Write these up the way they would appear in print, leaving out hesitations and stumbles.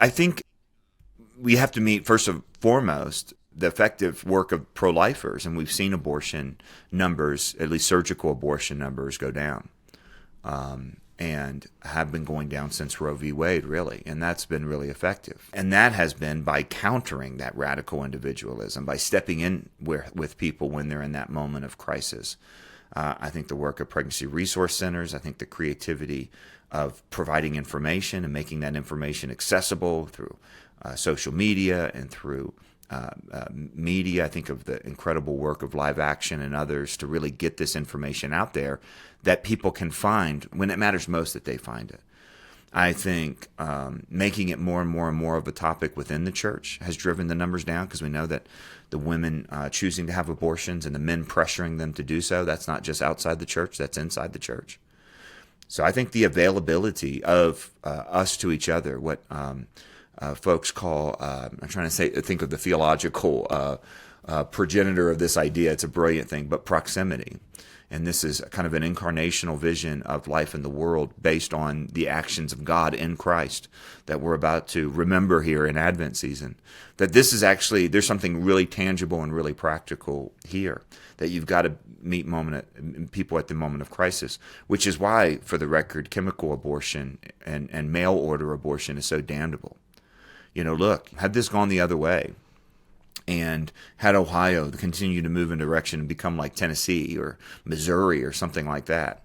I think we have to meet, first and foremost, the effective work of pro-lifers, and we've seen abortion numbers, at least surgical abortion numbers, go down, and have been going down since Roe v. Wade, really, and that's been really effective. And that has been by countering that radical individualism, by stepping in with people when they're in that moment of crisis. I think the work of pregnancy resource centers, I think the creativity of providing information and making that information accessible through social media and through media. I think of the incredible work of Live Action and others to really get this information out there that people can find when it matters most, that they find it. I think making it more and more and more of a topic within the church has driven the numbers down, because we know that the women choosing to have abortions and the men pressuring them to do so, that's not just outside the church, that's inside the church. So I think the availability of us to each other, what folks call, I'm trying to think of the theological progenitor of this idea. It's a brilliant thing, but proximity. And this is kind of an incarnational vision of life in the world based on the actions of God in Christ that we're about to remember here in Advent season. That this is actually, there's something really tangible and really practical here, that you've got to meet people at the moment of crisis, which is why, for the record, chemical abortion and mail order abortion is so damnable. Look, had this gone the other way, and had Ohio continue to move in direction and become like Tennessee or Missouri or something like that,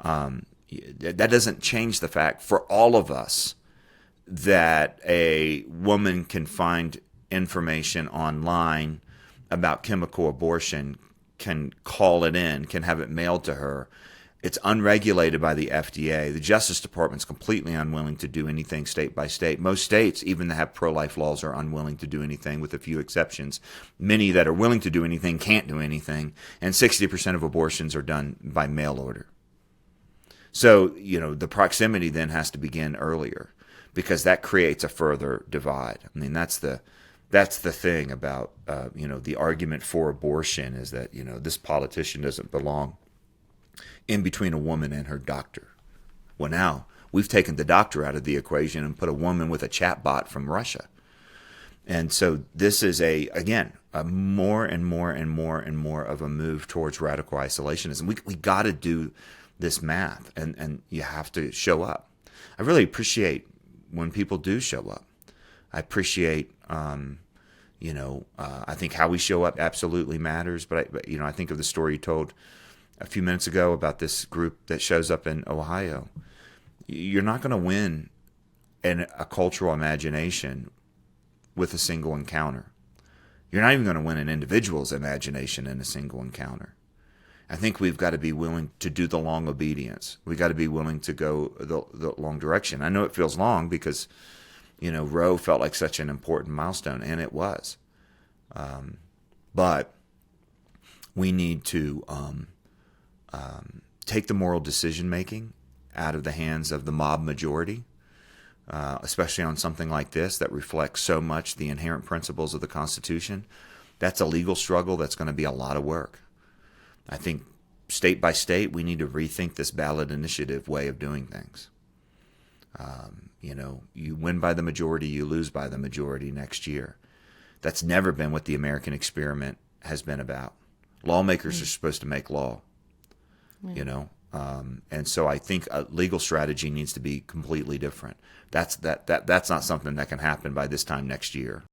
that doesn't change the fact for all of us that a woman can find information online about chemical abortion, can call it in, can have it mailed to her. It's unregulated by the FDA. The Justice Department's completely unwilling to do anything state by state. Most states, even that have pro-life laws, are unwilling to do anything, with a few exceptions. Many that are willing to do anything can't do anything, and 60% of abortions are done by mail order. So, the proximity then has to begin earlier, because that creates a further divide. I mean, that's the thing about, the argument for abortion is that, this politician doesn't belong in between a woman and her doctor. Well, now we've taken the doctor out of the equation and put a woman with a chat bot from Russia. And so this is a more and more and more and more of a move towards radical isolationism. We got to do this math, and you have to show up. I really appreciate when people do show up. I appreciate, I think how we show up absolutely matters. But I think of the story you told a few minutes ago about this group that shows up in Ohio. You're not going to win in a cultural imagination with a single encounter. You're not even going to win an individual's imagination in a single encounter. I think we've got to be willing to do the long obedience. We've got to be willing to go the long direction. I know it feels long because, Roe felt like such an important milestone, and it was. But we need to take the moral decision-making out of the hands of the mob majority, especially on something like this that reflects so much the inherent principles of the Constitution. That's a legal struggle that's going to be a lot of work. I think state by state, we need to rethink this ballot initiative way of doing things. You win by the majority, you lose by the majority next year. That's never been what the American experiment has been about. Lawmakers are supposed to make law. And so I think a legal strategy needs to be completely different. That's not something that can happen by this time next year.